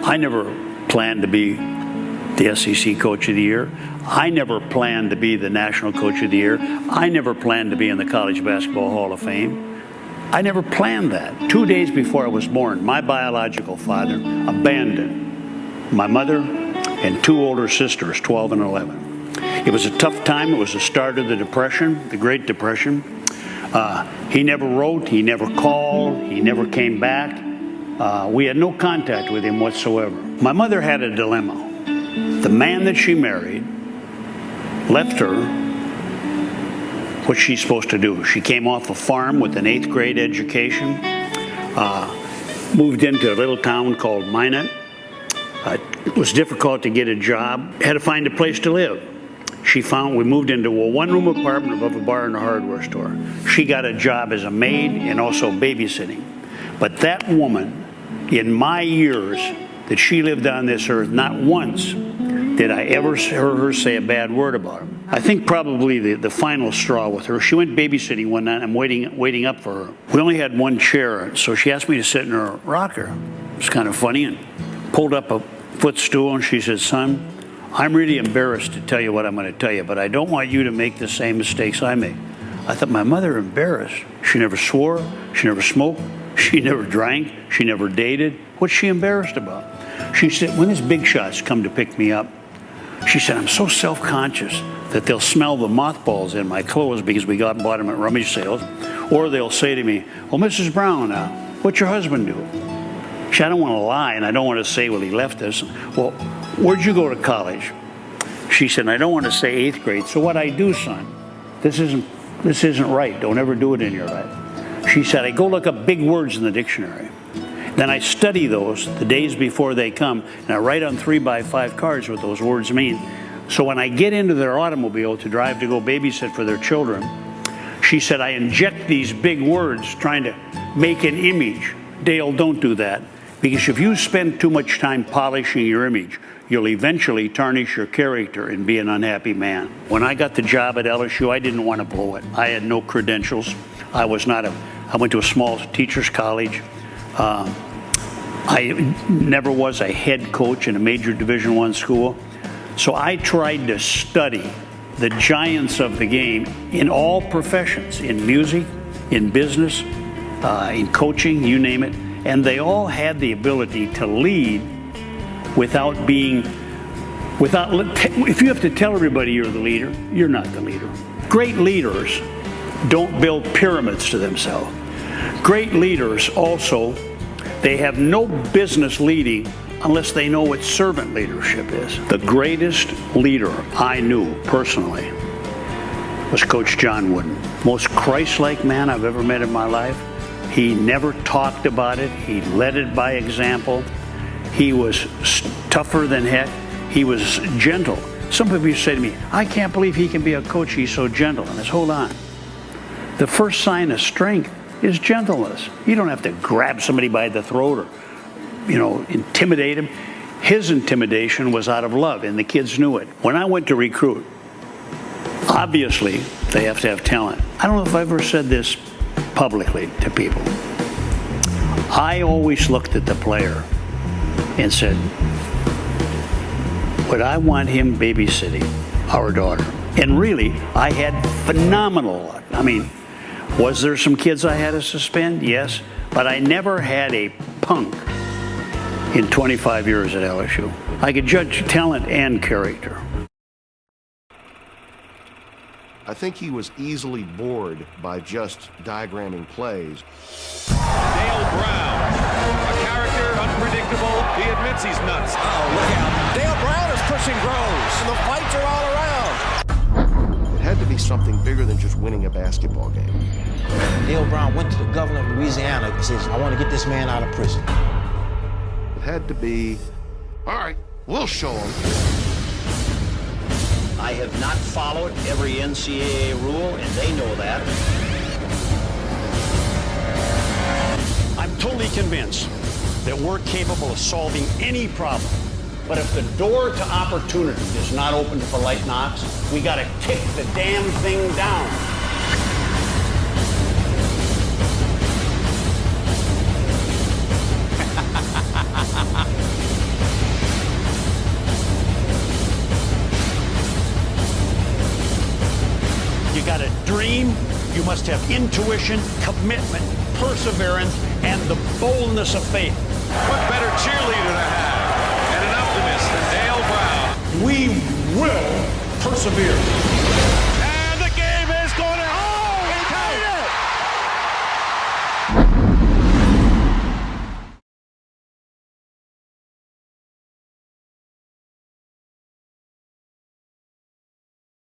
I never planned to be the SEC Coach of the Year. I never planned to be the National Coach of the Year. I never planned to be in the College Basketball Hall of Fame. I never planned that. 2 days before I was born, my biological father abandoned my mother and 2 older sisters, 12 and 11. It was a tough time. It was the start of the Depression, the Great Depression. He never wrote, he never called, he never came back. We had no contact with him whatsoever. My mother had a dilemma. The man that she married left her what she's supposed to do. She came off a farm with an 8th grade education, moved into a little town called Minot. It was difficult to get a job, had to find a place to live. We moved into a 1-room apartment above a bar and a hardware store. She got a job as a maid and also babysitting. But that woman, in my years that she lived on this earth, not once did I ever hear her say a bad word about him. I think probably the final straw with her, she went babysitting one night. I'm waiting up for her. We only had one chair, so she asked me to sit in her rocker. It was kind of funny, and pulled up a footstool, and she said, "Son, I'm really embarrassed to tell you what I'm going to tell you, but I don't want you to make the same mistakes I made." I thought, my mother embarrassed. She never swore, she never smoked, she never drank, she never dated. What's she embarrassed about? She said, when these big shots come to pick me up, she said, I'm so self-conscious that they'll smell the mothballs in my clothes because we bought them at rummage sales, or they'll say to me, "Well, Mrs. Brown, what's your husband do?" She said, I don't want to lie, and I don't want to say, well, he left us. Well, where'd you go to college? She said, I don't want to say 8th grade. So what I do, son, this isn't right. Don't ever do it in your life. She said, I go look up big words in the dictionary. Then I study those the days before they come, and I write on 3x5 cards what those words mean. So when I get into their automobile to drive to go babysit for their children, she said, I inject these big words trying to make an image. Dale, don't do that. Because if you spend too much time polishing your image, you'll eventually tarnish your character and be an unhappy man. When I got the job at LSU, I didn't want to blow it. I had no credentials. I went to a small teacher's college. I never was a head coach in a major Division I school. So I tried to study the giants of the game in all professions, in music, in business, in coaching, you name it. And they all had the ability to lead without being, if you have to tell everybody you're the leader, you're not the leader. Great leaders don't build pyramids to themselves. Great leaders also, they have no business leading unless they know what servant leadership is. The greatest leader I knew personally was Coach John Wooden. Most Christ-like man I've ever met in my life. He never talked about it. He led it by example. He was tougher than heck. He was gentle. Some people used to say to me, I can't believe he can be a coach. He's so gentle. And I said, hold on. The first sign of strength is gentleness. You don't have to grab somebody by the throat or, intimidate him. His intimidation was out of love, and the kids knew it. When I went to recruit, obviously they have to have talent. I don't know if I've ever said this publicly to people. I always looked at the player and said, would I want him babysitting our daughter? And really, I had phenomenal luck. I mean, was there some kids I had to suspend? Yes. But I never had a punk in 25 years at LSU. I could judge talent and character. I think he was easily bored by just diagramming plays. Dale Brown, a character, unpredictable. He admits he's nuts. Oh, look out. Dale Brown is pushing Groves, and the fights are all around. It had to be something bigger than just winning a basketball game. Dale Brown went to the governor of Louisiana and says, I want to get this man out of prison. It had to be, all right, we'll show him. I have not followed every NCAA rule, and they know that. I'm totally convinced that we're capable of solving any problem. But if the door to opportunity is not open to polite knocks, we got to kick the damn thing down. You got to dream. You must have intuition, commitment, perseverance, and the boldness of faith. What better cheerleader to have and an optimist than Dale Brown? We will persevere.